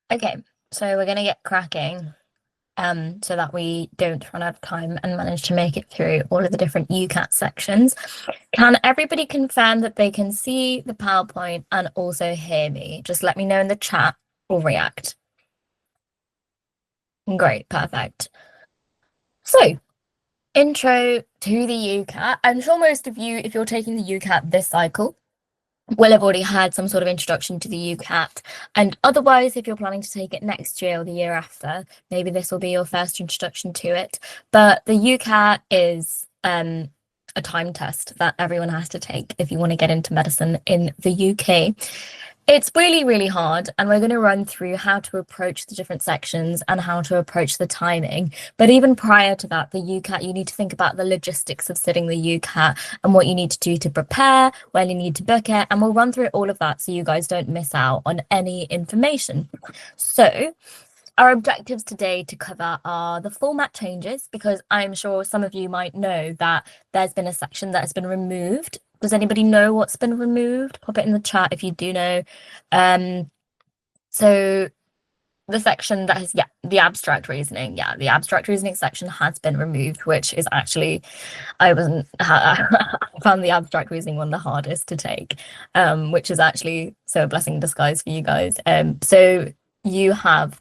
Okay, so we're gonna get cracking, so that we don't run out of time and manage to make it through all of the different UCAT sections. Can everybody confirm that they can see the PowerPoint and also hear me? Just let me know in the chat or react. Great, perfect. So, intro to the UCAT. I'm sure most of you, if you're taking the UCAT this cycle, will have already had some sort of introduction to the UCAT. And otherwise, if you're planning to take it next year or the year after, maybe this will be your first introduction to it. But the UCAT is a time test that everyone has to take if you want to get into medicine in the UK. It's really, really hard, and we're going to run through how to approach the different sections and how to approach the timing. But even prior to that, the UCAT, you need to think about the logistics of sitting the UCAT and what you need to do to prepare, when you need to book it, and we'll run through all of that so you guys don't miss out on any information. So, our objectives today to cover are the format changes, because I'm sure some of you might know that there's been a section that has been removed. Does anybody know what's been removed? Pop it in the chat if you do know. So the section that has, the abstract reasoning. Yeah, the abstract reasoning section has been removed, which is actually, I found the abstract reasoning one the hardest to take, which is actually so a blessing in disguise for you guys. So you have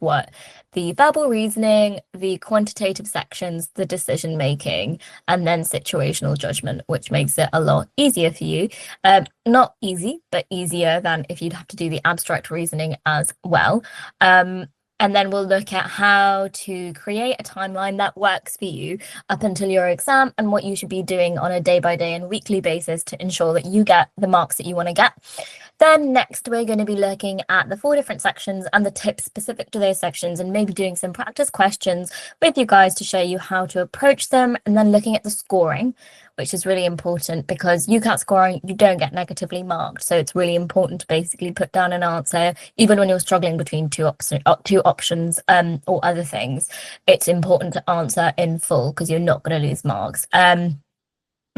the verbal reasoning, the quantitative sections, the decision making, and then situational judgment, which makes it a lot easier for you. Not easy, but easier than if you'd have to do the abstract reasoning as well. And then we'll look at how to create a timeline that works for you up until your exam and what you should be doing on a day-by-day and weekly basis to ensure that you get the marks that you want to get. Then next, we're going to be looking at the 4 different sections and the tips specific to those sections, and maybe doing some practice questions with you guys to show you how to approach them, and then looking at the scoring, which is really important because UCAT scoring, you don't get negatively marked. So it's really important to basically put down an answer, even when you're struggling between two options or other things. It's important to answer in full because you're not going to lose marks.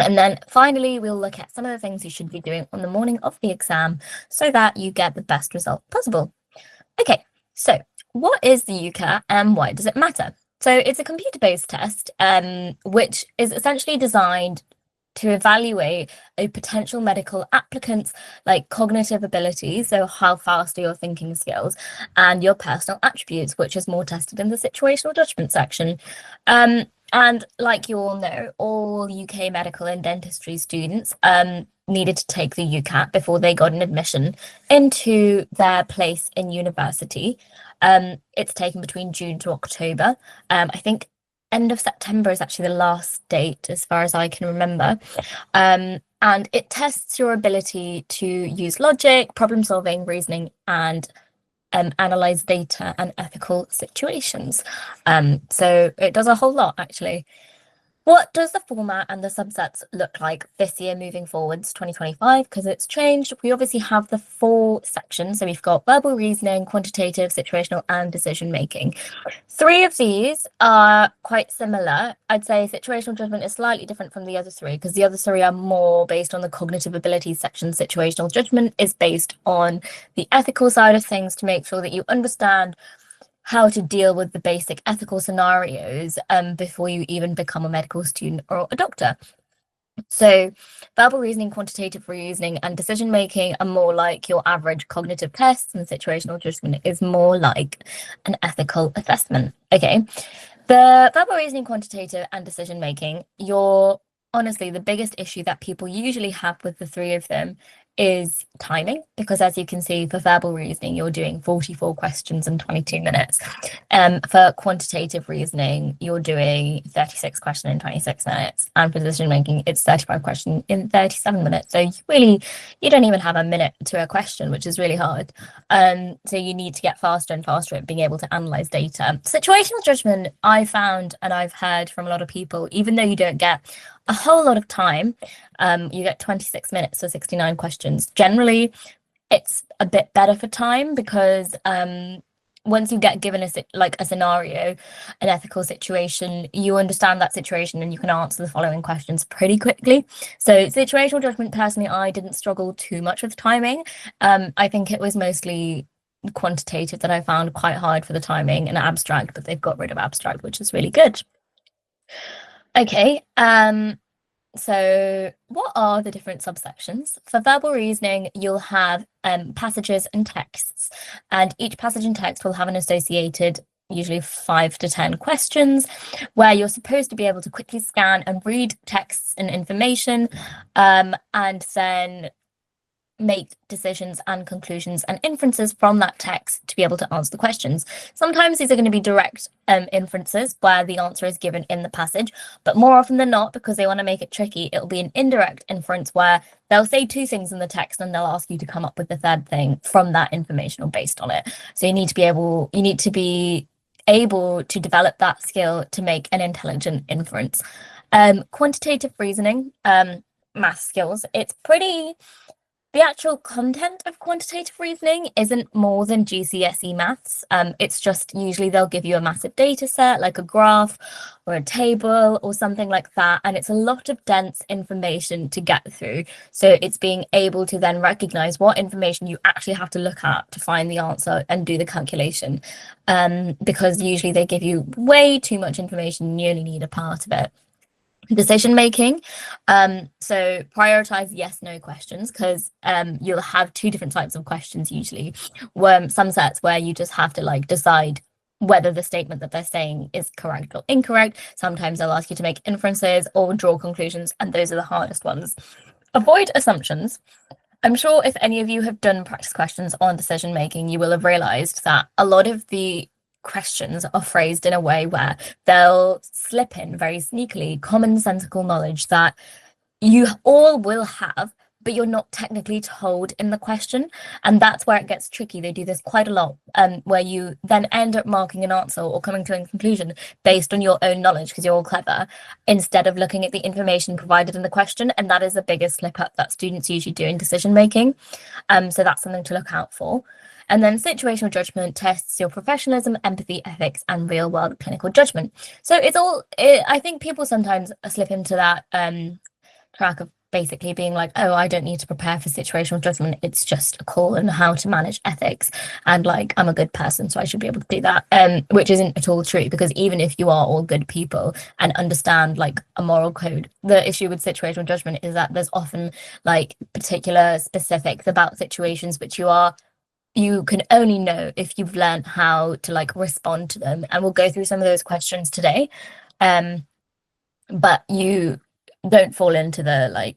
And then finally, we'll look at some of the things you should be doing on the morning of the exam so that you get the best result possible. Okay, so what is the UCAT and why does it matter? So it's a computer-based test, which is essentially designed to evaluate a potential medical applicant's cognitive abilities, so how fast are your thinking skills, and your personal attributes, which is more tested in the situational judgment section. And like you all know, all UK medical and dentistry students needed to take the UCAT before they got an admission into their place in university. It's taken between June to October. I think end of September is actually the last date, as far as I can remember. And it tests your ability to use logic, problem solving, reasoning, and analyze data and ethical situations. So it does a whole lot, actually. What does the format and the subsets look like this year moving forwards, 2025? Because it's changed. We obviously have the 4 sections. So we've got verbal reasoning, quantitative, situational, and decision making. 3 of these are quite similar. I'd say situational judgment is slightly different from the other 3 because the other 3 are more based on the cognitive abilities section. Situational judgment is based on the ethical side of things to make sure that you understand how to deal with the basic ethical scenarios before you even become a medical student or a doctor. So verbal reasoning, quantitative reasoning, and decision making are more like your average cognitive tests, and situational judgment is more like an ethical assessment. Okay, the verbal reasoning, quantitative, and decision making, honestly, the biggest issue that people usually have with the 3 of them is timing, because as you can see, for verbal reasoning, you're doing 44 questions in 22 minutes. For quantitative reasoning, you're doing 36 questions in 26 minutes. And for decision making, it's 35 questions in 37 minutes. So you don't even have a minute to a question, which is really hard. So you need to get faster and faster at being able to analyze data. Situational judgment, I found, and I've heard from a lot of people, even though you don't get a whole lot of time, you get 26 minutes for 69 questions. Generally, it's a bit better for time because once you get given a scenario, an ethical situation, you understand that situation and you can answer the following questions pretty quickly. So situational judgment, personally, I didn't struggle too much with timing. I think it was mostly quantitative that I found quite hard for the timing, and abstract, but they've got rid of abstract, which is really good. Okay, so what are the different subsections? For verbal reasoning, you'll have passages and texts, and each passage and text will have an associated, usually 5 to 10 questions, where you're supposed to be able to quickly scan and read texts and information, and then make decisions and conclusions and inferences from that text to be able to answer the questions. Sometimes these are going to be direct inferences where the answer is given in the passage, but more often than not, because they want to make it tricky, it'll be an indirect inference where they'll say 2 things in the text and they'll ask you to come up with the 3rd thing from that information or based on it. So you need to be able to develop that skill to make an intelligent inference. Quantitative reasoning, math skills, the actual content of quantitative reasoning isn't more than GCSE maths. It's just usually they'll give you a massive data set, like a graph or a table or something like that. And it's a lot of dense information to get through. So it's being able to then recognize what information you actually have to look at to find the answer and do the calculation. Because usually they give you way too much information and you only need a part of it. Decision making, so prioritize yes no questions, because you'll have 2 different types of questions usually. Some sets where you just have to decide whether the statement that they're saying is correct or incorrect. Sometimes they'll ask you to make inferences or draw conclusions, and those are the hardest ones. Avoid assumptions. I'm sure if any of you have done practice questions on decision making, you will have realized that a lot of the questions are phrased in a way where they'll slip in very sneakily commonsensical knowledge that you all will have, but you're not technically told in the question. And that's where it gets tricky. They do this quite a lot, where you then end up marking an answer or coming to a conclusion based on your own knowledge because you're all clever, instead of looking at the information provided in the question. And that is the biggest slip up that students usually do in decision making. So that's something to look out for. And then situational judgment tests your professionalism, empathy, ethics, and real world clinical judgment. So I think people sometimes slip into that track of basically being like, oh, I don't need to prepare for situational judgment. It's just a call on how to manage ethics. And I'm a good person, so I should be able to do that, which isn't at all true, because even if you are all good people and understand a moral code, the issue with situational judgment is that there's often particular specifics about situations which you can only know if you've learned how to respond to them, and we'll go through some of those questions today. But you don't fall into the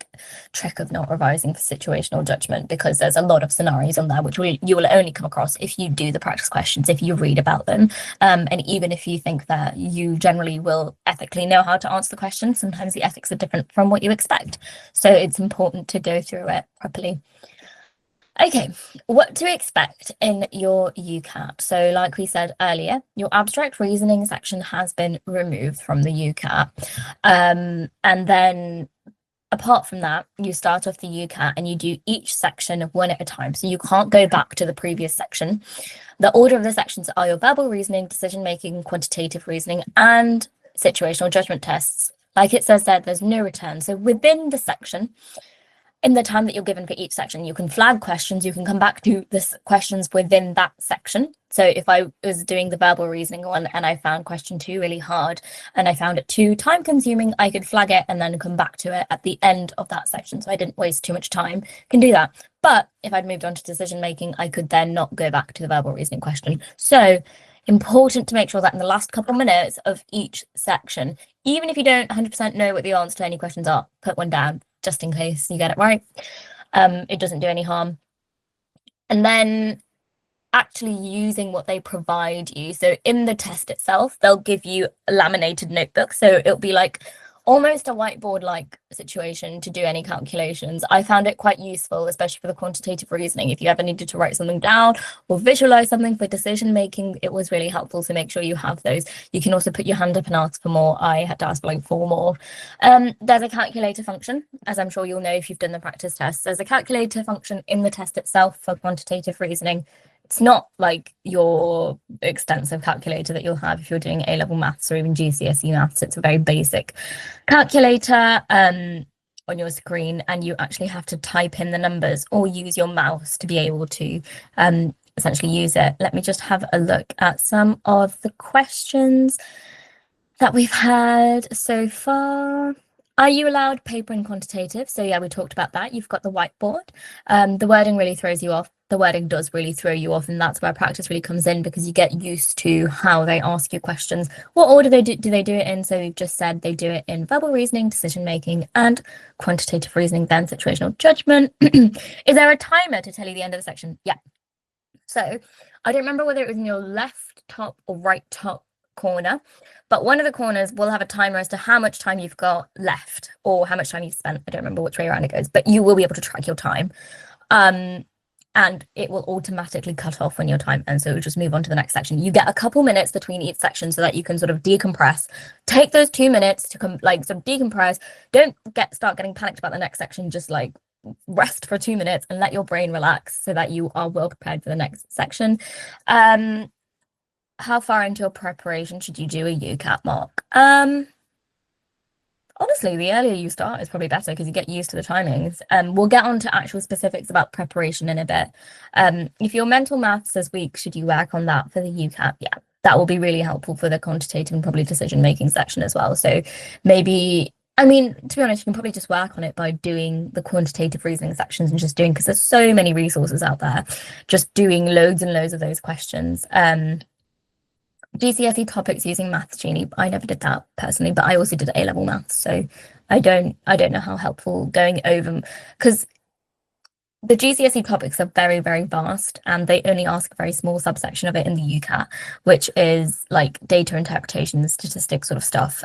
trick of not revising for situational judgment, because there's a lot of scenarios on there which you will only come across if you do the practice questions, if you read about them, and even if you think that you generally will ethically know how to answer the question, sometimes the ethics are different from what you expect, so it's important to go through it properly. Okay, what to expect in your UCAT. So like we said earlier, your abstract reasoning section has been removed from the UCAT. And then apart from that, you start off the UCAT and you do each section one at a time. So you can't go back to the previous section. The order of the sections are your verbal reasoning, decision-making, quantitative reasoning, and situational judgment tests. Like it says there, there's no return. So within the section, in the time that you're given for each section, you can flag questions, you can come back to the questions within that section. So if I was doing the verbal reasoning one and I found question 2 really hard and I found it too time consuming, I could flag it and then come back to it at the end of that section, so I didn't waste too much time. Can do that. But if I'd moved on to decision making, I could then not go back to the verbal reasoning question. So important to make sure that in the last couple of minutes of each section, even if you don't 100% know what the answer to any questions are, put one down just in case you get it right. It doesn't do any harm. And then actually using what they provide you. So in the test itself, they'll give you a laminated notebook. So it'll be almost a whiteboard situation to do any calculations. I found it quite useful, especially for the quantitative reasoning. If you ever needed to write something down or visualize something for decision making, it was really helpful. So make sure you have those. You can also put your hand up and ask for more. I had to ask for 4 more. There's a calculator function, as I'm sure you'll know if you've done the practice test. There's a calculator function in the test itself for quantitative reasoning. It's not your extensive calculator that you'll have if you're doing A-level maths or even GCSE maths. It's a very basic calculator on your screen, and you actually have to type in the numbers or use your mouse to be able to essentially use it. Let me just have a look at some of the questions that we've had so far. Are you allowed paper and quantitative? So yeah, we talked about that. You've got the whiteboard. The wording really throws you off. The wording does really throw you off, and that's where practice really comes in, because you get used to how they ask you questions. What order do they do it in? So we've just said they do it in verbal reasoning, decision making, and quantitative reasoning, then situational judgment. Is there a timer to tell you the end of the section? Yeah. So I don't remember whether it was in your left top or right top corner, but one of the corners will have a timer as to how much time you've got left or how much time you've spent. I don't remember which way around it goes, but you will be able to track your time. And it will automatically cut off when your time ends. So it'll just move on to the next section. You get a couple minutes between each section so that you can sort of decompress. Take those 2 minutes to sort of decompress. Don't start getting panicked about the next section. Just like rest for 2 minutes and let your brain relax so that you are well prepared for the next section. How far into your preparation should you do a UCAT mock? Honestly, the earlier you start is probably better because you get used to the timings. We'll get on to actual specifics about preparation in a bit. If your mental maths this week, should you work on that for the UCAT? Yeah, that will be really helpful for the quantitative and probably decision-making section as well. So maybe, I mean, to be honest, you can probably just work on it by doing the quantitative reasoning sections and just doing, because there's so many resources out there, just doing loads and loads of those questions. GCSE topics using Maths Genie. I never did that personally, but I also did A-level maths, so I don't know how helpful going over, because the GCSE topics are very, very vast, and they only ask a very small subsection of it in the UCAT, which is like data interpretation, statistics sort of stuff,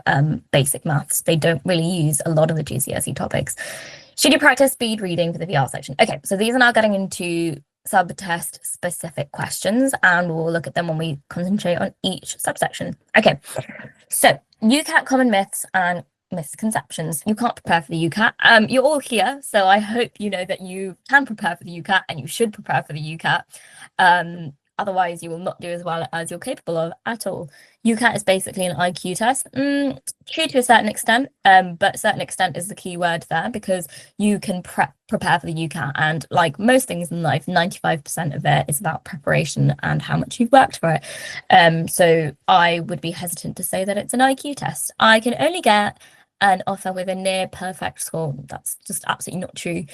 basic maths. They don't really use a lot of the GCSE topics. Should you practice speed reading for the VR section? Okay, so these are now getting into subtest specific questions, and we'll look at them when we concentrate on each subsection. Okay, so UCAT common myths and misconceptions. You can't prepare for the UCAT. You're all here, so I hope you know that you can prepare for the UCAT and you should prepare for the UCAT. Otherwise, you will not do as well as you're capable of at all. UCAT is basically an IQ test. True to a certain extent, but a certain extent is the key word there, because you can prepare for the UCAT, and like most things in life, 95% of it is about preparation and how much you've worked for it. So I would be hesitant to say that it's an IQ test. I can only get an offer with a near perfect score. That's just absolutely not true.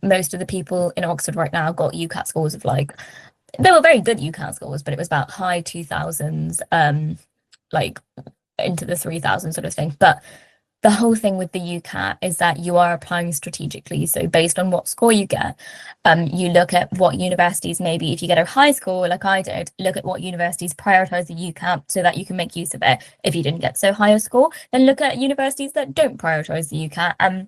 Most of the people in Oxford right now got UCAT scores of like, they were very good UCAT scores, but it was about high 2000s, like into the 3000 sort of thing. But the whole thing with the UCAT is that you are applying strategically. So based on what score you get, you look at what universities, maybe if you get a high score like I did, look at what universities prioritize the UCAT so that you can make use of it. If you didn't get so high a score, then look at universities that don't prioritize the UCAT.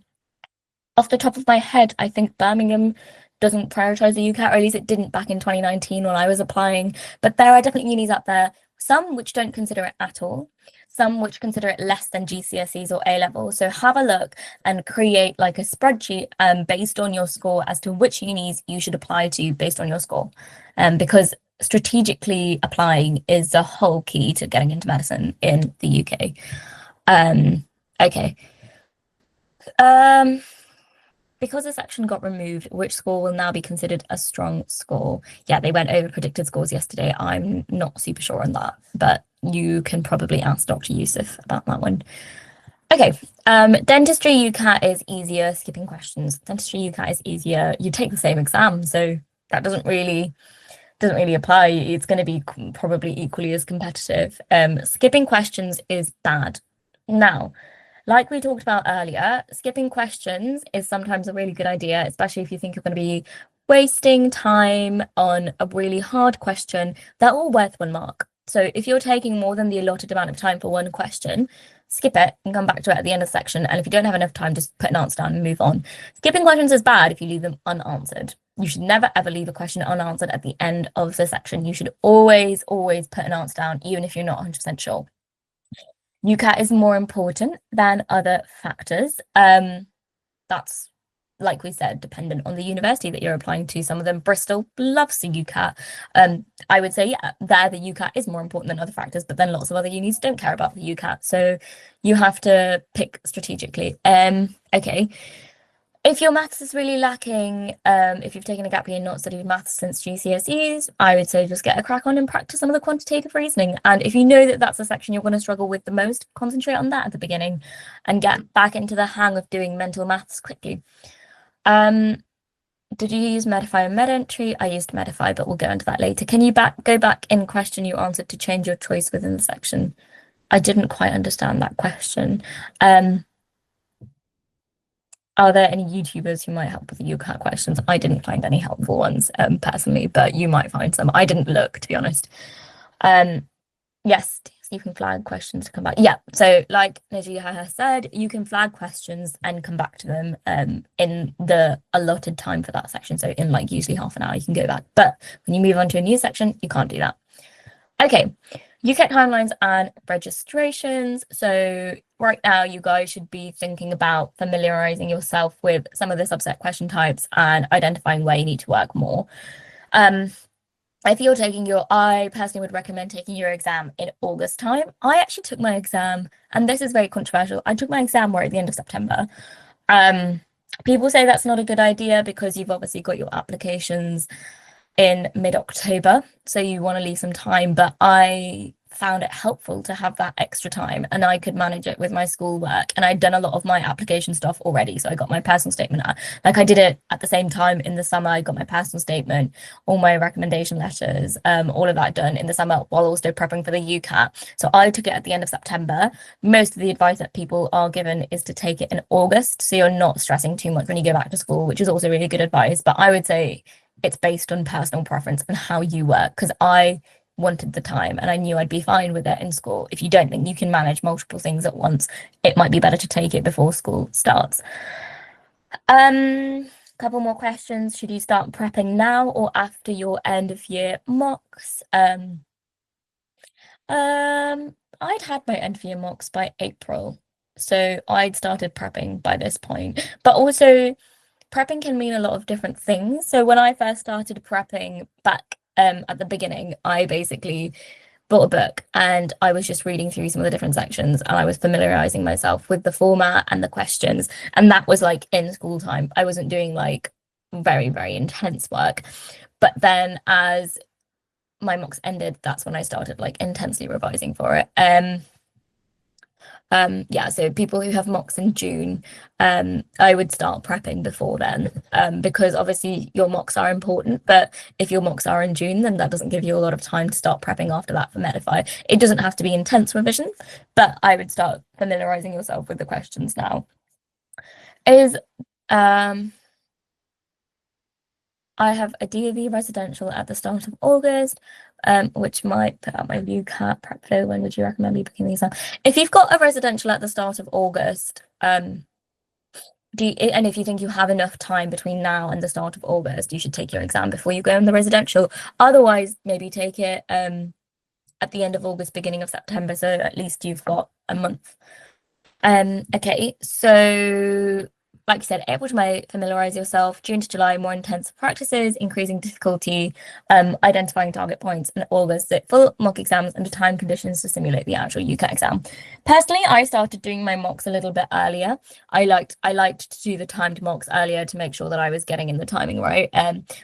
Off the top of my head, I think Birmingham doesn't prioritize the UCAT, or at least it didn't back in 2019 when I was applying. But there are definitely unis out there, some which don't consider it at all, some which consider it less than GCSEs or A-level. So have a look and create like a spreadsheet based on your score as to which unis you should apply to based on your score. Because strategically applying is the whole key to getting into medicine in the UK. Okay. Because a section got removed, which score will now be considered a strong score? Yeah, they went over predicted scores yesterday. I'm not super sure on that, but you can probably ask Dr. Yusuf about that one. Okay, dentistry UCAT is easier, skipping questions. Dentistry UCAT is easier. You take the same exam, so that doesn't really apply. It's going to be probably equally as competitive. Skipping questions is bad. Now, like we talked about earlier, skipping questions is sometimes a really good idea, especially if you think you're going to be wasting time on a really hard question. They're all worth 1 mark. So if you're taking more than the allotted amount of time for one question, skip it and come back to it at the end of the section. And if you don't have enough time, just put an answer down and move on. Skipping questions is bad if you leave them unanswered. You should never, ever leave a question unanswered at the end of the section. You should always, always put an answer down, even if you're not 100% sure. UCAT is more important than other factors. That's, like we said, dependent on the university that you're applying to. Some of them, Bristol loves the UCAT. I would say, yeah, there the UCAT is more important than other factors, but then lots of other unis don't care about the UCAT. So you have to pick strategically. Okay. If your maths is really lacking, if you've taken a gap year and not studied maths since GCSEs, I would say just get a crack on and practice some of the quantitative reasoning. And if you know that that's the section you're going to struggle with the most, concentrate on that at the beginning and get back into the hang of doing mental maths quickly. Did you use Medify and MedEntry? I used Medify, but we'll go into that later. Can you go back in question you answered to change your choice within the section? I didn't quite understand that question. Are there any YouTubers who might help with the UCAT questions? I didn't find any helpful ones personally, but you might find some. I didn't look, to be honest. Yes, you can flag questions to come back. Yeah, so like Najia said, you can flag questions and come back to them in the allotted time for that section. So in like usually half an hour, you can go back. But when you move on to a new section, you can't do that. Okay, UCAT timelines and registrations. So right now, you guys should be thinking about familiarizing yourself with some of the subset question types and identifying where you need to work more. If you're taking I personally would recommend taking your exam in August time. I actually took my exam, and this is very controversial. I took my exam right at the end of September. People say that's not a good idea because you've obviously got your applications in mid-October, so you want to leave some time, but I found it helpful to have that extra time and I could manage it with my schoolwork, and I'd done a lot of my application stuff already, so I got my personal statement like I did it at the same time in the summer. I got my personal statement, all my recommendation letters, all of that done in the summer while also prepping for the UCAT. So I took it at the end of September. Most of the advice that people are given is to take it in August, so you're not stressing too much when you go back to school, which is also really good advice. But I would say it's based on personal preference and how you work, because I wanted the time and I knew I'd be fine with it in school. If you don't think you can manage multiple things at once, it might be better to take it before school starts. Couple more questions. Should you start prepping now or after your end of year mocks? I'd had my end of year mocks by April, so I'd started prepping by this point. But also, prepping can mean a lot of different things. So when I first started prepping back at the beginning, I basically bought a book and I was just reading through some of the different sections and I was familiarizing myself with the format and the questions. And that was like in school time. I wasn't doing like very, very intense work. But then as my mocks ended, that's when I started like intensely revising for it. Yeah, so people who have mocks in June, I would start prepping before then, because obviously your mocks are important, but if your mocks are in June, then that doesn't give you a lot of time to start prepping after that for Medify. It doesn't have to be intense revision, but I would start familiarizing yourself with the questions now. I have a DAV residential at the start of August, which might put out my UCAT prep flow. When would you recommend me booking these up? If you've got a residential at the start of August, and if you think you have enough time between now and the start of August, you should take your exam before you go on the residential. Otherwise, maybe take it at the end of August, beginning of September, so at least you've got a month. Okay, so like I said, April to May, familiarize yourself. June to July, more intense practices, increasing difficulty, identifying target points, and August, so full mock exams under time conditions to simulate the actual UCAT exam. Personally, I started doing my mocks a little bit earlier. I liked to do the timed mocks earlier to make sure that I was getting in the timing right.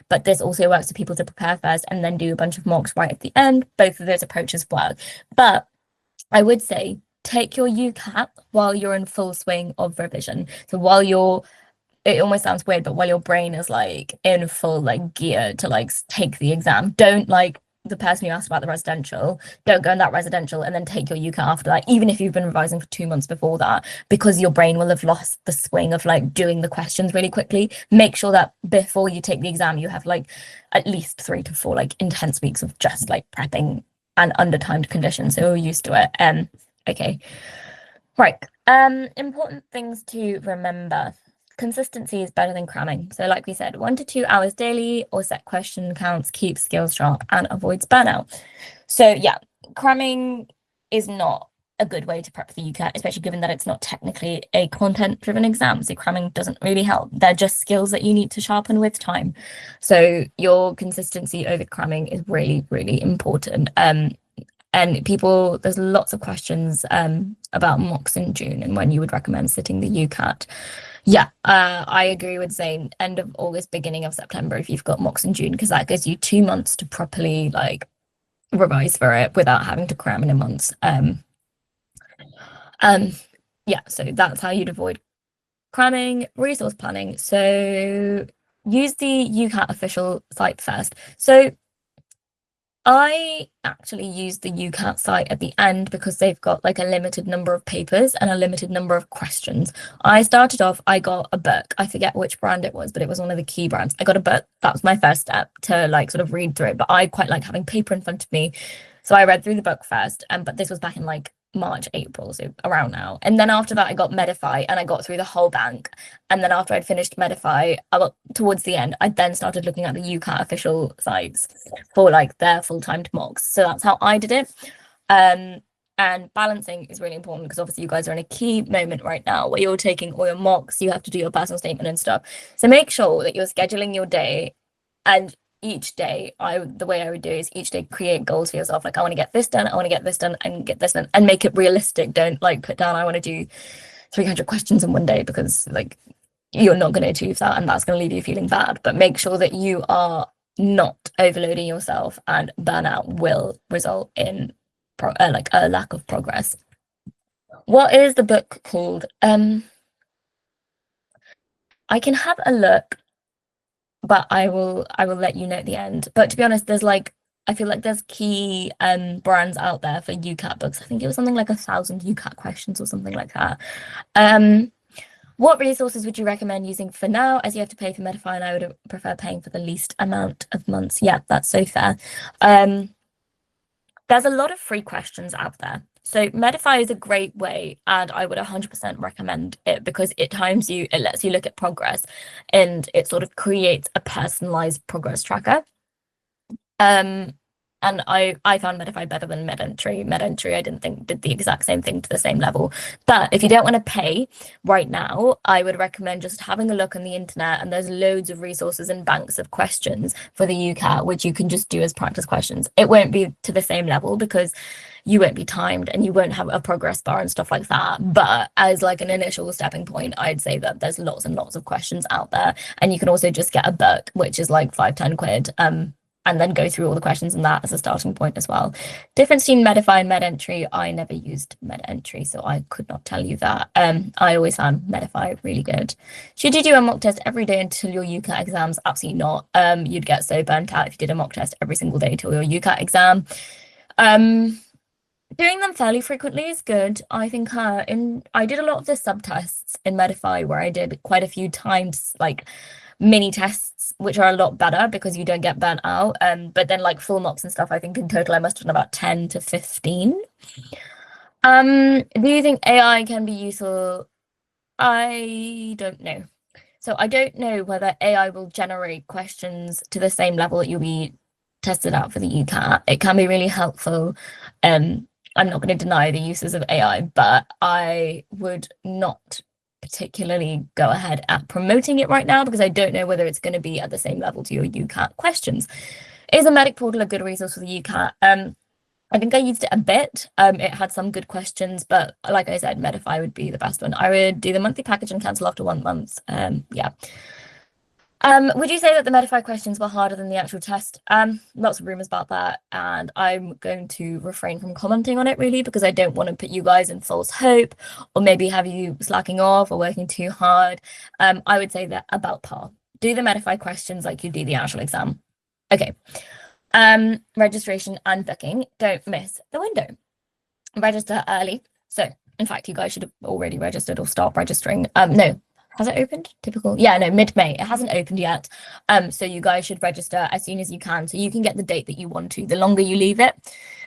But this also works for people to prepare first and then do a bunch of mocks right at the end. Both of those approaches work. But I would say take your UCAT while you're in full swing of revision. So it almost sounds weird, but while your brain is like in full like gear to like take the exam, don't like the person who asked about the residential, don't go in that residential and then take your UCAT after that, even if you've been revising for 2 months before that, because your brain will have lost the swing of like doing the questions really quickly. Make sure that before you take the exam, you have like at least 3 to 4 like intense weeks of just like prepping and under timed conditions, so you're used to it. Okay, right. Important things to remember. Consistency is better than cramming. So like we said, 1 to 2 hours daily or set question counts, keeps skills sharp and avoids burnout. So yeah, cramming is not a good way to prep for the UCAT, especially given that it's not technically a content-driven exam. So cramming doesn't really help. They're just skills that you need to sharpen with time. So your consistency over cramming is really, really important. And there's lots of questions about mocks in June and when you would recommend sitting the UCAT. Yeah, I agree with saying end of August, beginning of September if you've got mocks in June, because that gives you 2 months to properly like revise for it without having to cram in a month. Um, yeah, so that's how you'd avoid cramming. Resource planning. So use the UCAT official site first. So I actually use the UCAT site at the end because they've got like a limited number of papers and a limited number of questions. I started off, I got a book. I forget which brand it was, but it was one of the key brands. I got a book. That was my first step to like sort of read through it. But I quite like having paper in front of me. So I read through the book first. But this was back in like March, April, so around now. And then after that, I got Medify and I got through the whole bank. And then after I'd finished Medify, I got towards the end, I then started looking at the UCAT official sites for like their full-timed mocks. So that's how I did it. And balancing is really important because obviously you guys are in a key moment right now where you're taking all your mocks, you have to do your personal statement and stuff. So make sure that you're scheduling your day, and each day the way I would do is each day create goals for yourself. Like I want to get this done, I want to get this done and get this done, and make it realistic. Don't like put down I want to do 300 questions in one day, because like you're not going to achieve that and that's going to leave you feeling bad. But make sure that you are not overloading yourself, and burnout will result in like a lack of progress. What is the book called? I can have a look, but I will let you know at the end. But to be honest, there's like I feel like there's key brands out there for UCAT books. I think it was something like 1,000 UCAT questions or something like that. What resources would you recommend using for now, as you have to pay for Medify and I would prefer paying for the least amount of months? Yeah, that's so fair. There's a lot of free questions out there. So Medify is a great way, and I would 100% recommend it because it times you, it lets you look at progress, and it sort of creates a personalized progress tracker. And I found Medify better than MedEntry. MedEntry I didn't think did the exact same thing to the same level. But if you don't want to pay right now, I would recommend just having a look on the internet, and there's loads of resources and banks of questions for the UCAT, which you can just do as practice questions. It won't be to the same level because you won't be timed and you won't have a progress bar and stuff like that. But as like an initial stepping point, I'd say that there's lots and lots of questions out there. And you can also just get a book, which is like 5-10 quid. And then go through all the questions in that as a starting point as well. Difference between Medify and MedEntry, I never used MedEntry, so I could not tell you that. I always found Medify really good. Should you do a mock test every day until your UCAT exams? Absolutely not. You'd get so burnt out if you did a mock test every single day till your UCAT exam. Doing them fairly frequently is good. I think I did a lot of the subtests in Medify where I did quite a few times, like mini tests, which are a lot better because you don't get burnt out. But then like full mocks and stuff, I think in total I must have done about 10 to 15. Do you think AI can be useful? I don't know. So I don't know whether AI will generate questions to the same level that you'll be tested out for the UCAT. It can be really helpful. I'm not going to deny the uses of AI, but I would not particularly go ahead at promoting it right now because I don't know whether it's going to be at the same level to your UCAT questions. Is a medic portal a good resource for the UCAT? I think I used it a bit. It had some good questions, but like I said, Medify would be the best one. I would do the monthly package and cancel after 1 month. Yeah. Would you say that the Medify questions were harder than the actual test? Lots of rumors about that, and I'm going to refrain from commenting on it really because I don't want to put you guys in false hope or maybe have you slacking off or working too hard. I would say that about par. Do the Medify questions like you do the actual exam. Okay. Registration and booking. Don't miss the window. Register early. So, in fact, you guys should have already registered or start registering. No, has it opened? Typical. Yeah, no, mid-May. It hasn't opened yet. So you guys should register as soon as you can so you can get the date that you want to. The longer you leave it,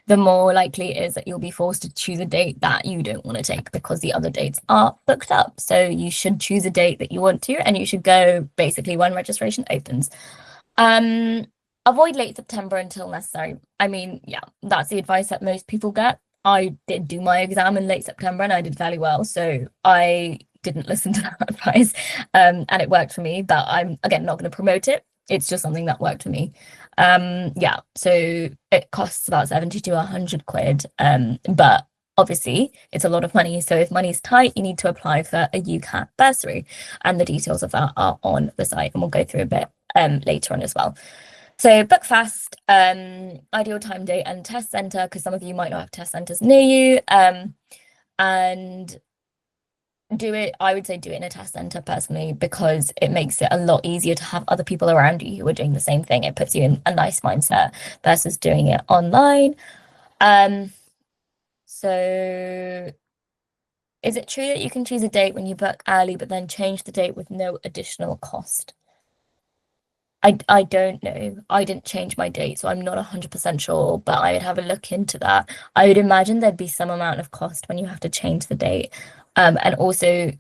the more likely it is that you'll be forced to choose a date that you don't want to take because the other dates are booked up. So you should choose a date that you want to, and you should go basically when registration opens. Avoid late September until necessary. I mean, yeah, that's the advice that most people get. I did do my exam in late September and I did fairly well. So I didn't listen to that advice and it worked for me, but I'm again not going to promote it. It's just something that worked for me. Yeah, so it costs about 70 to 100 quid, but obviously it's a lot of money. So if money's tight, you need to apply for a UCAT bursary, and the details of that are on the site, and we'll go through a bit later on as well. So book fast, ideal time, date, and test center, because some of you might not have test centers near you, and do it, I would say do it in a test center personally, because it makes it a lot easier to have other people around you who are doing the same thing. It puts you in a nice mindset versus doing it online. So is it true that you can choose a date when you book early, but then change the date with no additional cost? I don't know. I didn't change my date, so I'm not 100% sure, but I would have a look into that. I would imagine there'd be some amount of cost when you have to change the date. And also,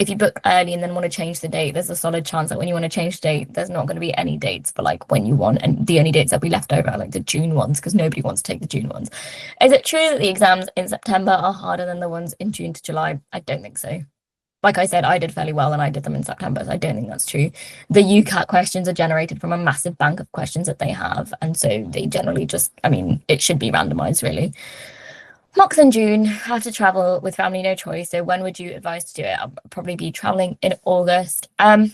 if you book early and then want to change the date, there's a solid chance that when you want to change the date, there's not going to be any dates for like when you want, and the only dates that we left over are like the June ones, because nobody wants to take the June ones. Is it true that the exams in September are harder than the ones in June to July? I don't think so. Like I said, I did fairly well and I did them in September, so I don't think that's true. The UCAT questions are generated from a massive bank of questions that they have, and so they generally just, I mean, it should be randomized really. Mocks in June, have to travel with family, no choice. So when would you advise to do it? I'll probably be traveling in August. I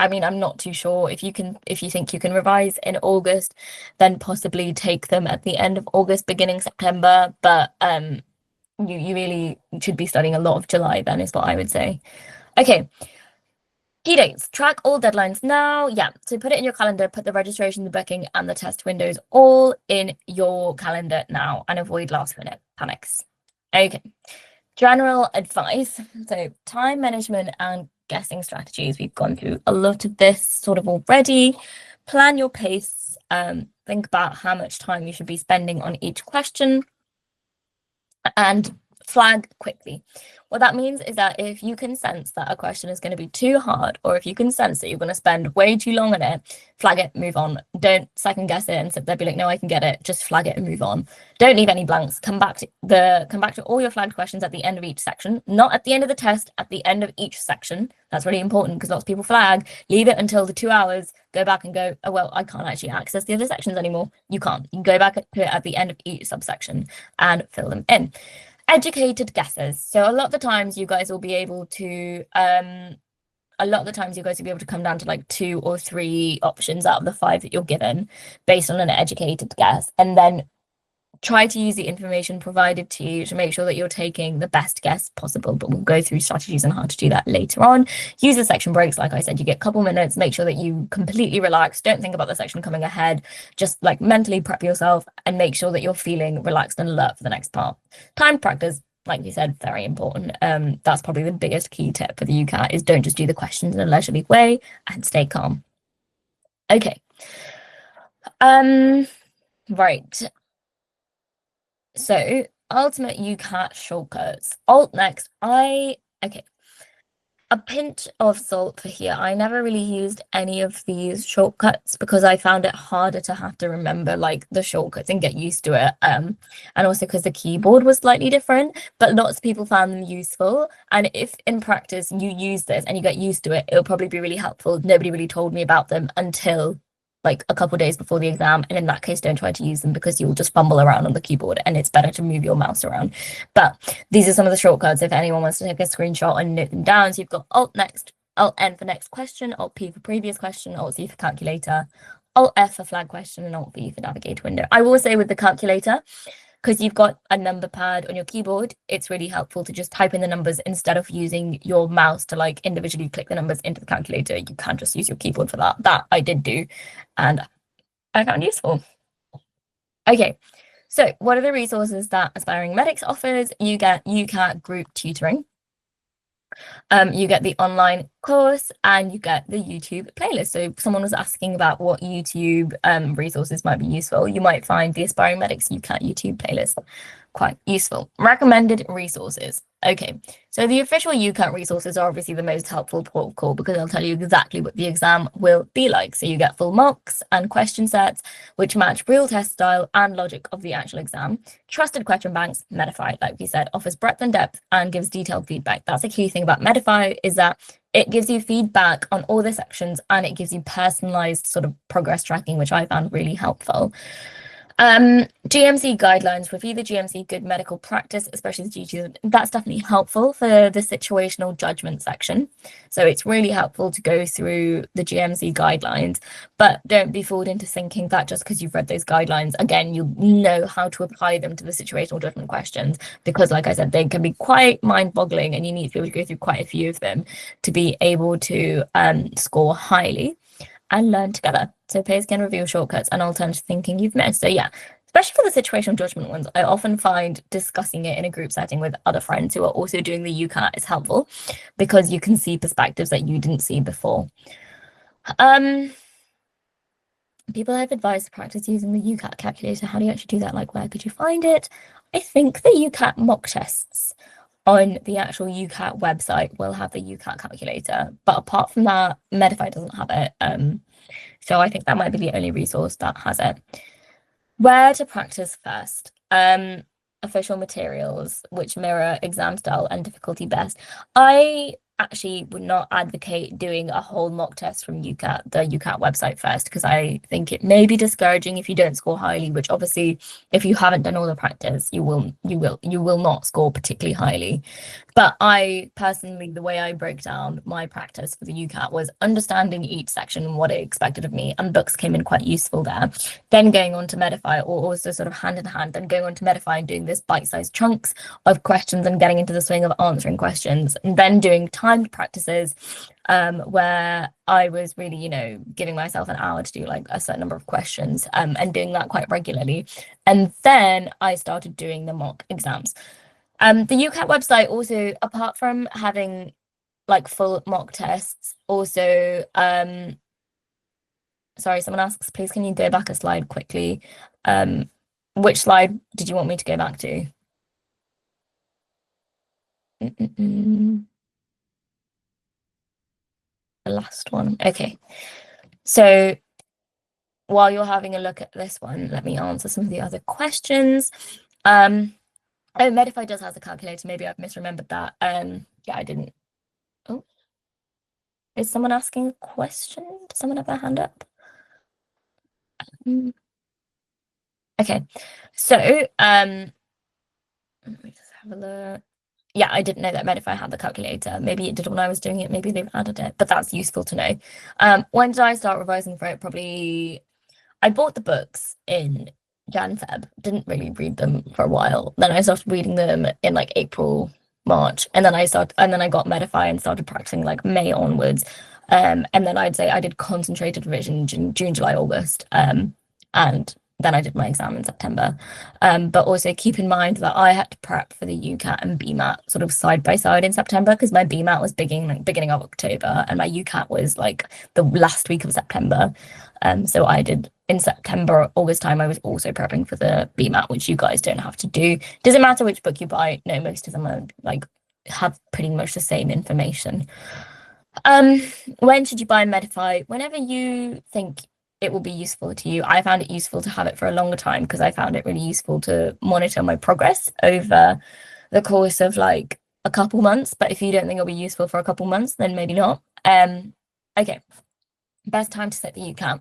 mean, I'm not too sure. If you think you can revise in August, then possibly take them at the end of August, beginning September. But you really should be studying a lot of July then, is what I would say. Okay. Key dates. Track all deadlines now. Yeah, so put it in your calendar, put the registration, the booking, and the test windows all in your calendar now, and avoid last minute panics. Okay. General advice. So time management and guessing strategies. We've gone through a lot of this sort of already. Plan your pace. Think about how much time you should be spending on each question, and flag quickly. What that means is that if you can sense that a question is going to be too hard, or if you can sense that you're going to spend way too long on it, flag it, move on. Don't second guess it and sit there be like, no, I can get it. Just flag it and move on. Don't leave any blanks. Come back to all your flagged questions at the end of each section, not at the end of the test, at the end of each section. That's really important, because lots of people flag, leave it until the 2 hours, go back and go, oh, well, I can't actually access the other sections anymore. You can't. You can go back to it at the end of each subsection and fill them in. Educated guesses. So a lot of the times you guys will be able to come down to like 2 or 3 options out of the 5 that you're given based on an educated guess, and then try to use the information provided to you to make sure that you're taking the best guess possible. But we'll go through strategies on how to do that later on. Use the section breaks. Like I said, you get a couple minutes. Make sure that you completely relax. Don't think about the section coming ahead. Just like mentally prep yourself and make sure that you're feeling relaxed and alert for the next part. Time practice, like we said, very important. That's probably the biggest key tip for the UCAT, is don't just do the questions in a leisurely way, and stay calm. Okay. Right. So ultimate UCAT shortcuts. Alt next. Okay. A pinch of salt for here. I never really used any of these shortcuts because I found it harder to have to remember like the shortcuts and get used to it. And also because the keyboard was slightly different, but lots of people found them useful. And if in practice you use this and you get used to it, it'll probably be really helpful. Nobody really told me about them until like a couple of days before the exam, and in that case don't try to use them because you'll just fumble around on the keyboard, and it's better to move your mouse around. But these are some of the shortcuts if anyone wants to take a screenshot and note them down. So you've got Alt next, Alt N for next question, Alt P for previous question, Alt Z for calculator, Alt F for flag question, and Alt V for navigator window. I will say with the calculator, because you've got a number pad on your keyboard, it's really helpful to just type in the numbers instead of using your mouse to like individually click the numbers into the calculator. You can just use your keyboard for that. That I did do, and I found useful. Okay, so what are the resources that Aspiring Medics offers? You get UCAT group tutoring. You get the online course, and you get the YouTube playlist. So if someone was asking about what YouTube resources might be useful, you might find the Aspiring Medics UCAT YouTube playlist quite useful. Recommended resources. Okay, so the official UCAT resources are obviously the most helpful port of call because they'll tell you exactly what the exam will be like. So you get full mocks and question sets which match real test style and logic of the actual exam. Trusted question banks. Medify, like we said, offers breadth and depth and gives detailed feedback. That's a key thing about Medify, is that it gives you feedback on all the sections and it gives you personalized sort of progress tracking, which I found really helpful. GMC guidelines, review the GMC good medical practice, especially the duties. That's definitely helpful for the situational judgment section. So it's really helpful to go through the GMC guidelines, but don't be fooled into thinking that just because you've read those guidelines, again, you know how to apply them to the situational judgment questions, because like I said, they can be quite mind-boggling and you need to be able to go through quite a few of them to be able to score highly and learn together. So peers can review shortcuts and alternative thinking you've missed. So yeah, especially for the situational judgment ones, I often find discussing it in a group setting with other friends who are also doing the UCAT is helpful because you can see perspectives that you didn't see before. People have advised to practice using the UCAT calculator. How do you actually do that? Like, where could you find it? I think the UCAT mock tests on the actual UCAT website will have the UCAT calculator, but apart from that, Medify doesn't have it. So I think that might be the only resource that has it. Where to practice first? Official materials, which mirror exam style and difficulty best. I actually would not advocate doing a whole mock test from UCAT, the UCAT website first, because I think it may be discouraging if you don't score highly, which obviously if you haven't done all the practice, you will not score particularly highly. But I personally, the way I broke down my practice for the UCAT was understanding each section and what it expected of me, and books came in quite useful there. Then going on to Medify, or also sort of hand in hand, then going on to Medify and doing this bite-sized chunks of questions and getting into the swing of answering questions, and then doing timed practices where I was really, giving myself an hour to do like a certain number of questions and doing that quite regularly. And then I started doing the mock exams. The UCAT website also, apart from having like full mock tests, also, sorry, someone asks, please can you go back a slide quickly? Which slide did you want me to go back to? The last one. Okay. So while you're having a look at this one, let me answer some of the other questions. Oh, Medify does have the calculator. Maybe I've misremembered that. Yeah, I didn't. Oh, is someone asking a question? Does someone have their hand up? Okay, so let me just have a look. Yeah, I didn't know that Medify had the calculator. Maybe it did when I was doing it. Maybe they've added it, but that's useful to know. When did I start revising for it? Probably I bought the books in Jan Feb, didn't really read them for a while. Then I started reading them in like April, March, and then I got Medify and started practicing like May onwards. And then I'd say I did concentrated revision June, July, August. And then I did my exam in September. But also keep in mind that I had to prep for the UCAT and BMAT sort of side by side in September, because my BMAT was beginning of October and my UCAT was like the last week of September. So I did in September, August time, I was also prepping for the BMAT, which you guys don't have to do. Does it matter which book you buy? No, most of them are like have pretty much the same information. When should you buy Medify? Whenever you think it will be useful to you. I found it useful to have it for a longer time because I found it really useful to monitor my progress over the course of like a couple months. But if you don't think it'll be useful for a couple months, then maybe not. Okay, best time to set the UCAT.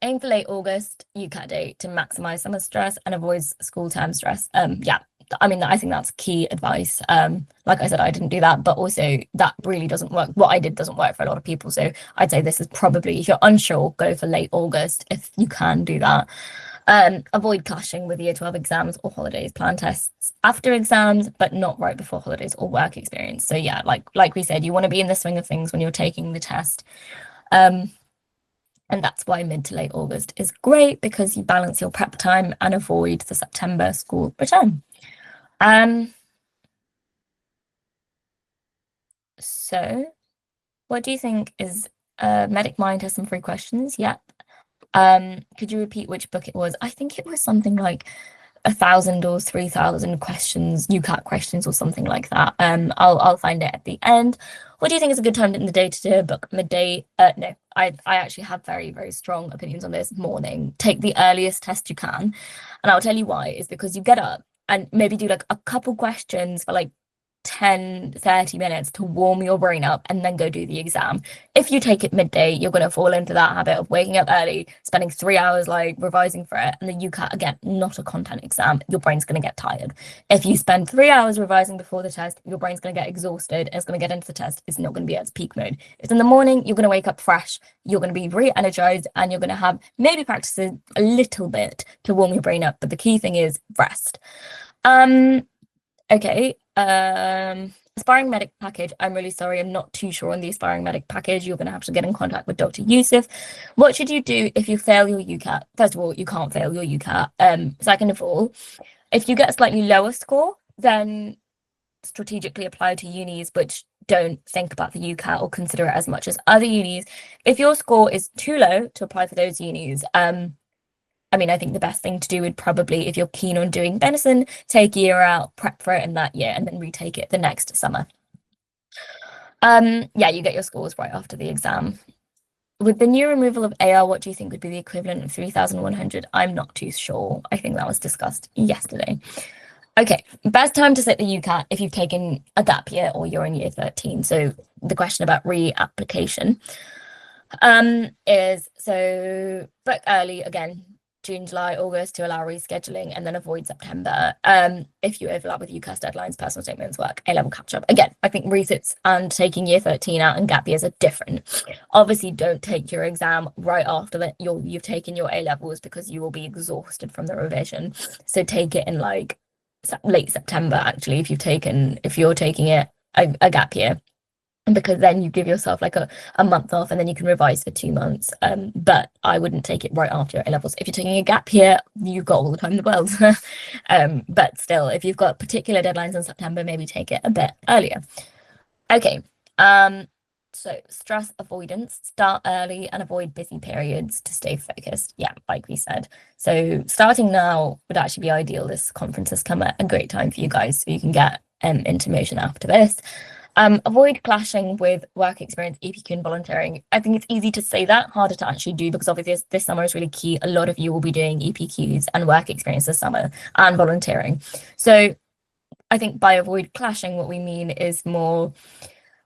Aim for late August UCAT date to maximize summer stress and avoid school term stress. Yeah, I mean, I think that's key advice. Like I said, I didn't do that, but also that really doesn't work. What I did doesn't work for a lot of people. So I'd say this is probably, if you're unsure, go for late August if you can do that. Avoid clashing with year 12 exams or holidays. Plan tests after exams, but not right before holidays or work experience. So yeah, like we said, you want to be in the swing of things when you're taking the test. And that's why mid to late August is great, because you balance your prep time and avoid the September school return. So what do you think is Medic Mind has some free questions? Yep. Could you repeat which book it was? I think it was something like 1,000 or 3,000 questions, UCAT questions or something like that. I'll find it at the end. What do you think is a good time in the day to do a book? Midday? No, I actually have very, very strong opinions on this. Morning. Take the earliest test you can. And I'll tell you why, is because you get up and maybe do like a couple questions for like 10-30 minutes to warm your brain up and then go do the exam. If you take it midday, you're going to fall into that habit of waking up early, spending 3 hours like revising for it, and the UCAT, again, not a content exam, your brain's going to get tired. If you spend 3 hours revising before the test, your brain's going to get exhausted, it's going to get into the test, it's not going to be at its peak mode. If in the morning, you're going to wake up fresh, you're going to be re-energized, and you're going to have maybe practice a little bit to warm your brain up, but the key thing is rest. Okay, aspiring medic package. I'm really sorry, I'm not too sure on the aspiring medic package. You're going to have to get in contact with Dr. Yusuf. What should you do if you fail your UCAT? First of all, you can't fail your UCAT. Second of all, if you get a slightly lower score, then strategically apply to unis which don't think about the UCAT or consider it as much as other unis. If your score is too low to apply for those unis, I mean, I think the best thing to do would probably, if you're keen on doing medicine, take a year out, prep for it in that year, and then retake it the next summer. Yeah, you get your scores right after the exam. With the new removal of AR, what do you think would be the equivalent of 3,100? I'm not too sure. I think that was discussed yesterday. Okay, best time to sit the UCAT if you've taken a gap year or you're in year 13. So the question about reapplication is, so book early again, June, July, August to allow rescheduling, and then avoid September. If you overlap with UCAS deadlines, personal statements, work, A-level catch-up. Again, I think resits and taking year 13 out and gap years are different. Obviously, don't take your exam right after that you've taken your A-levels because you will be exhausted from the revision. So take it in like late September, actually, if you're taking it a gap year, because then you give yourself like a month off and then you can revise for 2 months. But I wouldn't take it right after your A levels. If you're taking a gap year, you've got all the time in the world. But still, if you've got particular deadlines in September, maybe take it a bit earlier. Okay. So stress avoidance, start early and avoid busy periods to stay focused. Yeah, like we said. So starting now would actually be ideal. This conference has come at a great time for you guys, so you can get into motion after this. Avoid clashing with work experience, EPQ and volunteering. I think it's easy to say that, harder to actually do, because obviously this summer is really key. A lot of you will be doing EPQs and work experience this summer and volunteering. So I think by avoid clashing, what we mean is more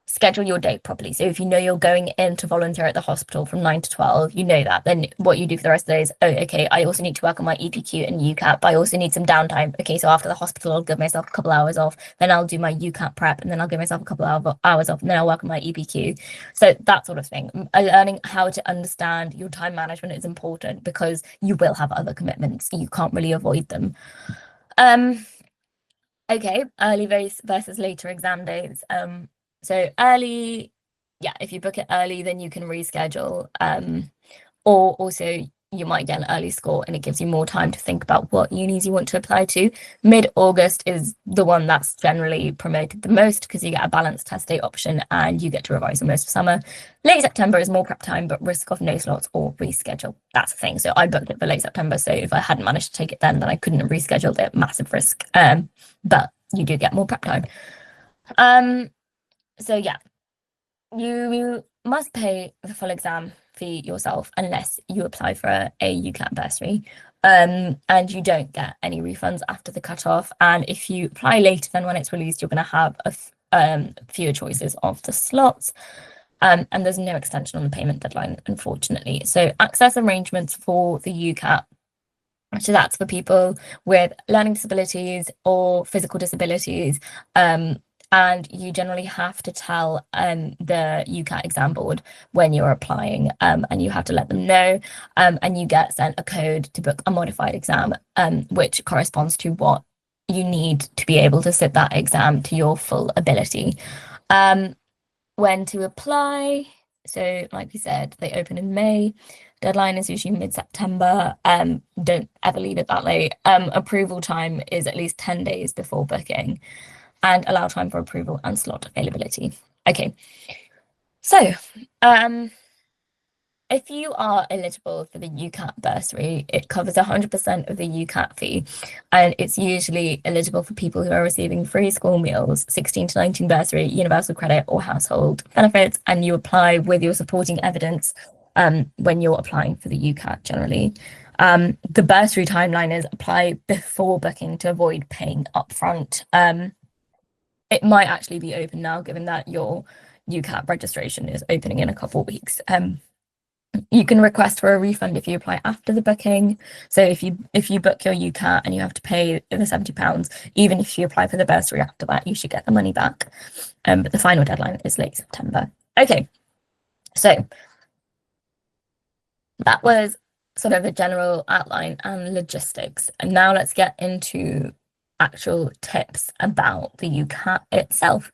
schedule your date properly. So if you know you're going in to volunteer at the hospital from 9 to 12, you know that. Then what you do for the rest of the day is, oh, okay, I also need to work on my EPQ and UCAT, but I also need some downtime. Okay, so after the hospital, I'll give myself a couple hours off, then I'll do my UCAT prep, and then I'll give myself a couple hours off, and then I'll work on my EPQ. So that sort of thing. Learning how to understand your time management is important, because you will have other commitments. You can't really avoid them. Okay, early versus later exam days. So early, yeah, if you book it early, then you can reschedule. Or also you might get an early score and it gives you more time to think about what unis you want to apply to. Mid-August is the one that's generally promoted the most, because you get a balanced test date option and you get to revise for most of summer. Late September is more prep time, but risk of no slots or reschedule. That's the thing. So I booked it for late September. So if I hadn't managed to take it then I couldn't have rescheduled it. Massive risk. But you do get more prep time. So yeah, you must pay the full exam fee yourself unless you apply for a UCAT bursary, and you don't get any refunds after the cutoff. And if you apply later than when it's released, you're going to have fewer choices of the slots, and there's no extension on the payment deadline, unfortunately. So access arrangements for the UCAT. So that's for people with learning disabilities or physical disabilities. And you generally have to tell the UCAT exam board when you're applying, and you have to let them know, and you get sent a code to book a modified exam, which corresponds to what you need to be able to sit that exam to your full ability. When to apply, so like we said, they open in May. Deadline is usually mid-September. Don't ever leave it that late. Approval time is at least 10 days before booking, and allow time for approval and slot availability. Okay, so if you are eligible for the UCAT bursary, it covers 100% of the UCAT fee, and it's usually eligible for people who are receiving free school meals, 16 to 19 bursary, universal credit or household benefits, and you apply with your supporting evidence when you're applying for the UCAT generally. The bursary timeline is apply before booking to avoid paying upfront. it might actually be open now, given that your UCAT registration is opening in a couple of weeks. You can request for a refund if you apply after the booking. So if you book your UCAT and you have to pay the £70, even if you apply for the bursary after that, you should get the money back. But the final deadline is late September. Okay, so that was sort of a general outline and logistics. And now let's get into actual tips about the UCAT itself.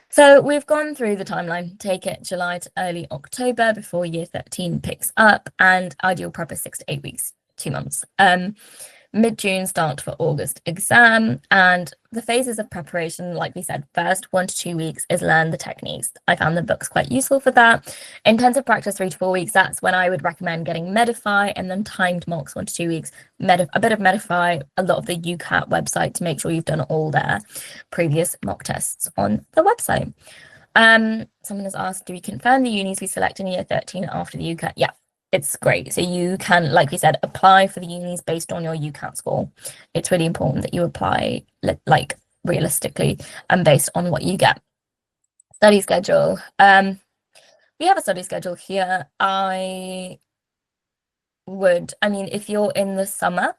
So we've gone through the timeline, take it July to early October before year 13 picks up, and ideal prep is 6 to 8 weeks, 2 months. Mid-June start for August exam, and the phases of preparation, like we said, first 1 to 2 weeks is learn the techniques. I found the books quite useful for that. Intensive practice 3 to 4 weeks, that's when I would recommend getting Medify, and then timed mocks 1 to 2 weeks, a bit of Medify, a lot of the UCAT website to make sure you've done all their previous mock tests on the website. Someone has asked, do we confirm the unis we select in year 13 after the UCAT? Yeah. It's great. So you can, like we said, apply for the unis based on your UCAT score. It's really important that you apply like realistically and based on what you get. Study schedule. We have a study schedule here. I mean, if you're in the summer,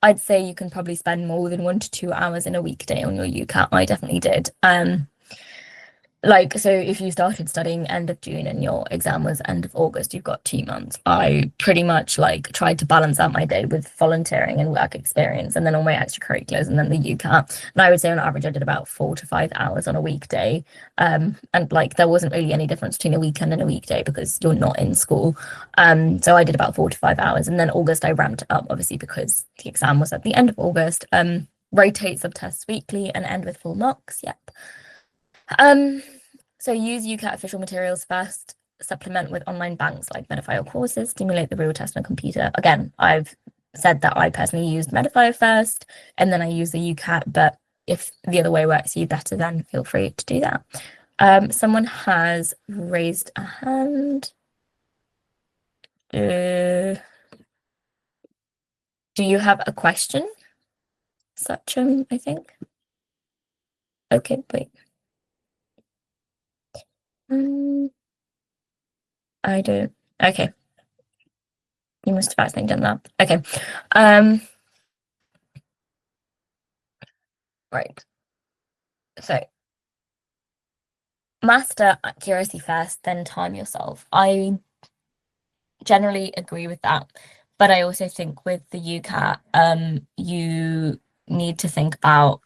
I'd say you can probably spend more than 1 to 2 hours in a weekday on your UCAT. I definitely did. So if you started studying end of June and your exam was end of August, you've got 2 months. I pretty much tried to balance out my day with volunteering and work experience and then all my extracurriculars and then the UCAT. And I would say on average, I did about 4 to 5 hours on a weekday. And there wasn't really any difference between a weekend and a weekday because you're not in school. So I did about 4 to 5 hours. And then August, I ramped it up, obviously, because the exam was at the end of August. Rotate subtests weekly and end with full mocks. Yep. So use UCAT official materials first, supplement with online banks like Medify courses, stimulate the real test on a computer. Again, I've said that I personally used Medify first and then I use the UCAT, but if the other way works for you better, then feel free to do that. Someone has raised a hand. Do you have a question? Sachin, I think. Okay, wait. I don't. Okay. You must have accidentally done that. Okay. Right. So master accuracy first, then time yourself. I generally agree with that. But I also think with the UCAT, you need to think about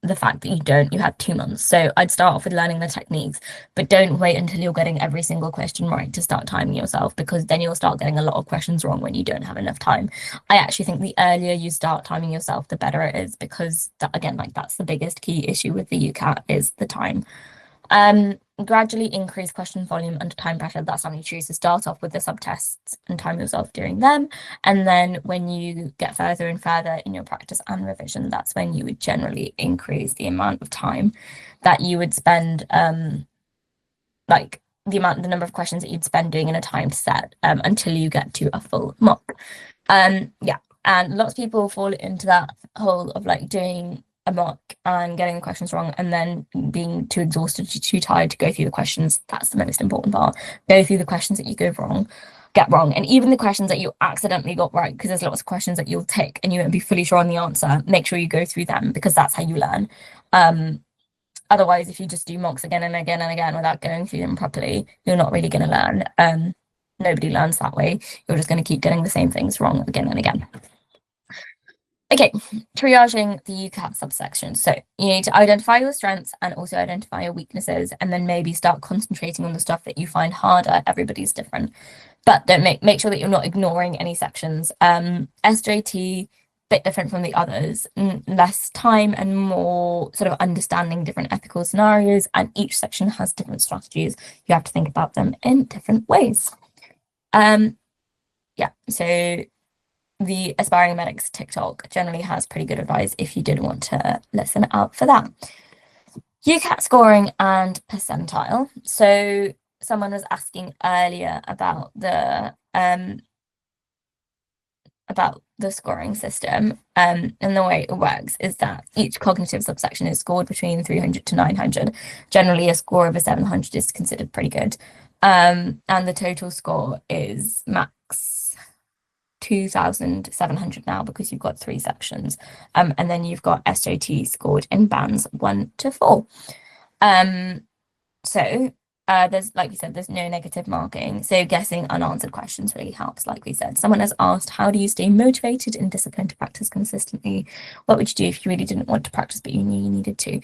the fact that you have 2 months. So I'd start off with learning the techniques, but don't wait until you're getting every single question right to start timing yourself, because then you'll start getting a lot of questions wrong when you don't have enough time. I actually think the earlier you start timing yourself, the better it is, because that, again, that's the biggest key issue with the UCAT is the time. Gradually increase question volume under time pressure. That's how you choose to start off with the subtests and time yourself during them. And then when you get further and further in your practice and revision, that's when you would generally increase the amount of time that you would spend, the number of questions that you'd spend doing in a timed set until you get to a full mock. Yeah, and lots of people fall into that hole of doing a mock and getting the questions wrong and then being too exhausted, too tired to go through the questions. That's the most important part. Go through the questions that you get wrong, and even the questions that you accidentally got right, because there's lots of questions that you'll tick and you won't be fully sure on the answer. Make sure you go through them, because that's how you learn. Otherwise, if you just do mocks again and again and again without going through them properly, you're not really going to learn. Nobody learns that way. You're just going to keep getting the same things wrong again and again. Okay, triaging the UCAT subsections. So you need to identify your strengths and also identify your weaknesses, and then maybe start concentrating on the stuff that you find harder. Everybody's different, but don't make sure that you're not ignoring any sections. SJT, bit different from the others, less time and more sort of understanding different ethical scenarios, and each section has different strategies. You have to think about them in different ways. Yeah, so the Aspiring Medics TikTok generally has pretty good advice if you did want to listen out for that. UCAT scoring and percentile. So someone was asking earlier about the about the scoring system, and the way it works is that each cognitive subsection is scored between 300 to 900. Generally, a score over 700 is considered pretty good. And the total score is max 2,700 now because you've got three sections. And then you've got SJT scored in bands 1 to 4. So there's, like we said, there's no negative marking. So guessing unanswered questions really helps. Like we said, someone has asked, how do you stay motivated and disciplined to practice consistently? What would you do if you really didn't want to practice, but you knew you needed to?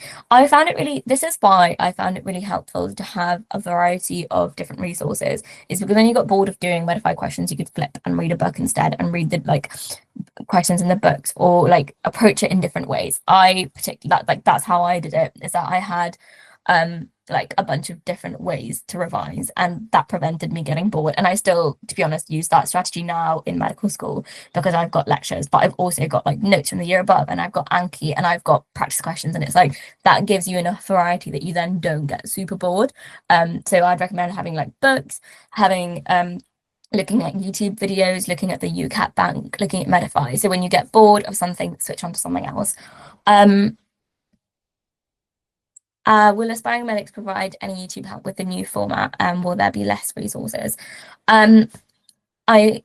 This is why I found it really helpful to have a variety of different resources, is because when you got bored of doing modified questions, you could flip and read a book instead and read the questions in the books, or approach it in different ways. I particularly that's how I did it, is that I had a bunch of different ways to revise, and that prevented me getting bored. And I still, to be honest, use that strategy now in medical school because I've got lectures, but I've also got notes from the year above, and I've got Anki, and I've got practice questions, and it's that gives you enough variety that you then don't get super bored. So I'd recommend having books, having looking at YouTube videos, looking at the UCAT bank, looking at Medify. So when you get bored of something, switch on to something else. Will aspiring medics provide any YouTube help with the new format? Will there be less resources? I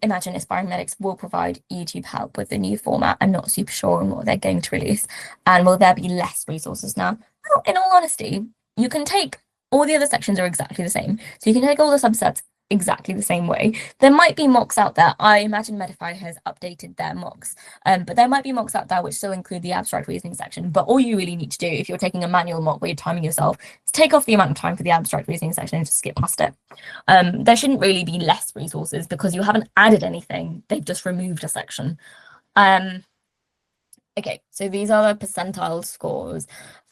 imagine aspiring medics will provide YouTube help with the new format. I'm not super sure on what they're going to release. And will there be less resources now? Well, in all honesty, you can take all the other sections are exactly the same. So you can take all the subsets exactly the same way. There might be mocks out there. I imagine Medify has updated their mocks, but there might be mocks out there which still include the abstract reasoning section. But all you really need to do if you're taking a manual mock where you're timing yourself is take off the amount of time for the abstract reasoning section and just skip past it. There shouldn't really be less resources because you haven't added anything. They've just removed a section. Okay, so these are the percentile scores.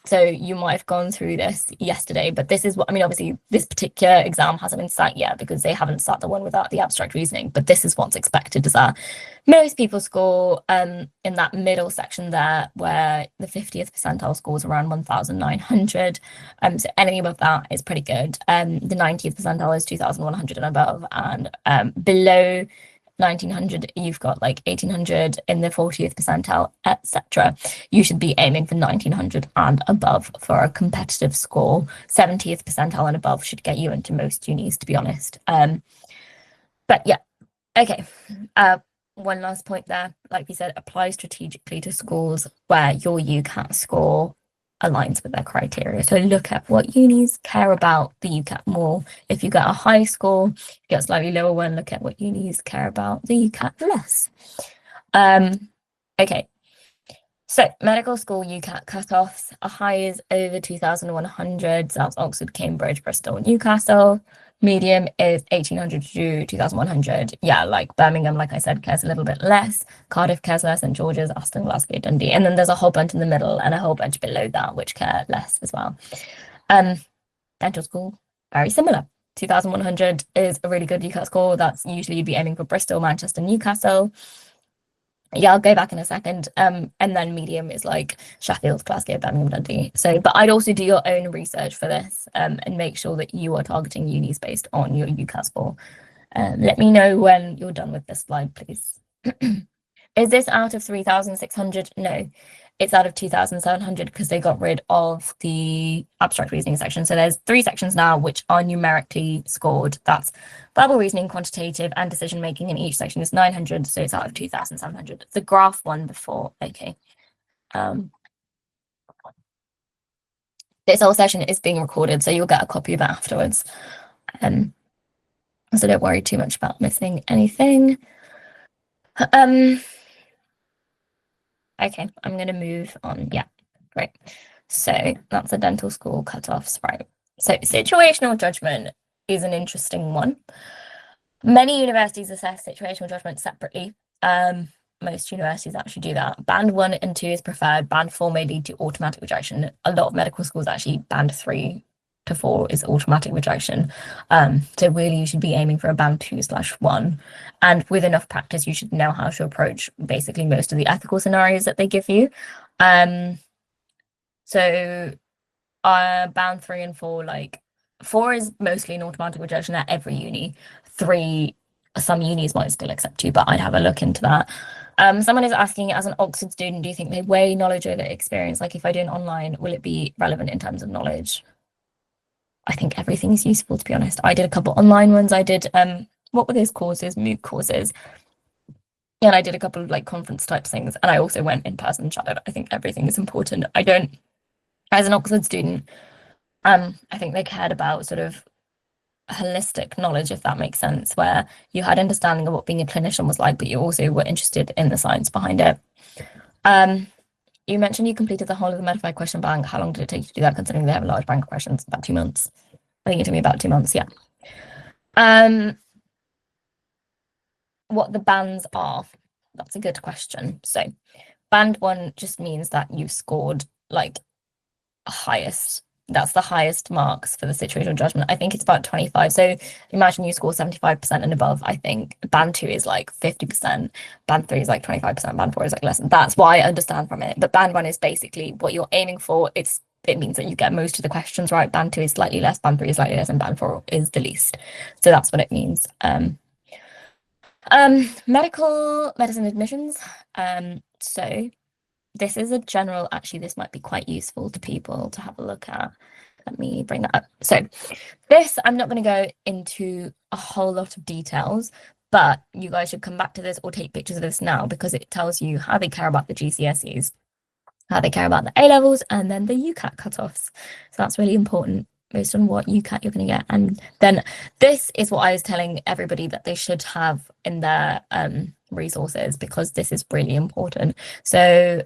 So you might have gone through this yesterday, but this is what, I mean, obviously this particular exam hasn't been sat yet because they haven't sat the one without the abstract reasoning, but this is what's expected, is that most people score in that middle section there where the 50th percentile scores around 1,900. So anything above that is pretty good. The 90th percentile is 2,100 and above, and below 1900 you've got 1800 in the 40th percentile, etc. You should be aiming for 1900 and above for a competitive score. 70th percentile and above should get you into most unis, to be honest. But yeah, okay. One last point there, like we said, apply strategically to schools where your UCAT score aligns with their criteria. So look at what unis care about the UCAT more. If you get a high score, you get a slightly lower one, look at what unis care about the UCAT less. Okay. So medical school UCAT cutoffs, a high is over 2,100, South Oxford, Cambridge, Bristol, and Newcastle. Medium is 1,800 to 2,100. Yeah, Birmingham, like I said, cares a little bit less. Cardiff cares less, and George's, Aston, Glasgow, Dundee. And then there's a whole bunch in the middle and a whole bunch below that, which care less as well. Dental school, very similar. 2,100 is a really good UCAT score. That's usually you'd be aiming for Bristol, Manchester, Newcastle. Yeah, I'll go back in a second. And then medium is Sheffield, Glasgow, Birmingham, Dundee. So, but I'd also do your own research for this and make sure that you are targeting unis based on your UCAS score. Let me know when you're done with this slide, please. Is this out of 3,600? No, it's out of 2,700 because they got rid of the abstract reasoning section. So there's 3 sections now which are numerically scored. That's verbal reasoning, quantitative, and decision making, and each section is 900, so it's out of 2,700. The graph one before, okay. This whole session is being recorded, so you'll get a copy of it afterwards. So don't worry too much about missing anything. Okay, I'm going to move on. Yeah, great. So that's the dental school cutoffs, right? So situational judgment is an interesting one. Many universities assess situational judgment separately. Most universities actually do that. Band 1 and 2 is preferred. Band 4 may lead to automatic rejection. A lot of medical schools actually band 3 to 4 is automatic rejection. So really you should be aiming for a band 2/1. And with enough practice, you should know how to approach basically most of the ethical scenarios that they give you. So band 3 and 4, 4 is mostly an automatic rejection at every uni. 3 some unis might still accept you, but I'd have a look into that. Someone is asking, as an Oxford student, do you think they weigh knowledge over experience? Like if I do an online, will it be relevant in terms of knowledge? I think everything's useful, to be honest. I did a couple online ones. I did, what were those courses? MOOC courses. And I did a couple of like conference type things. And I also went in person chatted. I think everything is important. I don't, as an Oxford student, I think they cared about sort of holistic knowledge, if that makes sense, where you had understanding of what being a clinician was like, but you also were interested in the science behind it. You mentioned you completed the whole of the Medify question bank. How long did it take you to do that, considering they have a large bank of questions? About 2 months. I think it took me about 2 months, yeah. What the bands are, that's a good question. So band 1 just means that you scored like highest. That's the highest marks for the situational judgment. I think it's about 25. So imagine you score 75% and above. I think band 2 is like 50%. Band 3 is like 25%. Band 4 is like less. That's why I understand from it. But band 1 is basically what you're aiming for. It means that you get most of the questions right. Band 2 is slightly less. Band 3 is slightly less. And band 4 is the least. So that's what it means. Medical medicine admissions. So this is a general, actually, this might be quite useful to people to have a look at. Let me bring that up. So this, I'm not going to go into a whole lot of details, but you guys should come back to this or take pictures of this now, because it tells you how they care about the GCSEs, how they care about the A levels, and then the UCAT cutoffs. So that's really important based on what UCAT you're going to get. And then this is what I was telling everybody that they should have in their resources, because this is really important. So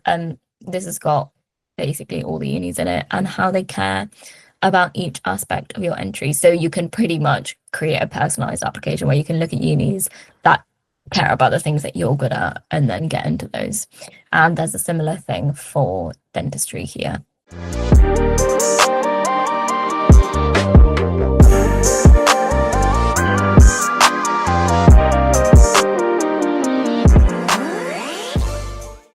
this has got basically all the unis in it and how they care about each aspect of your entry. So you can pretty much create a personalized application where you can look at unis that care about the things that you're good at and then get into those. And there's a similar thing for dentistry here.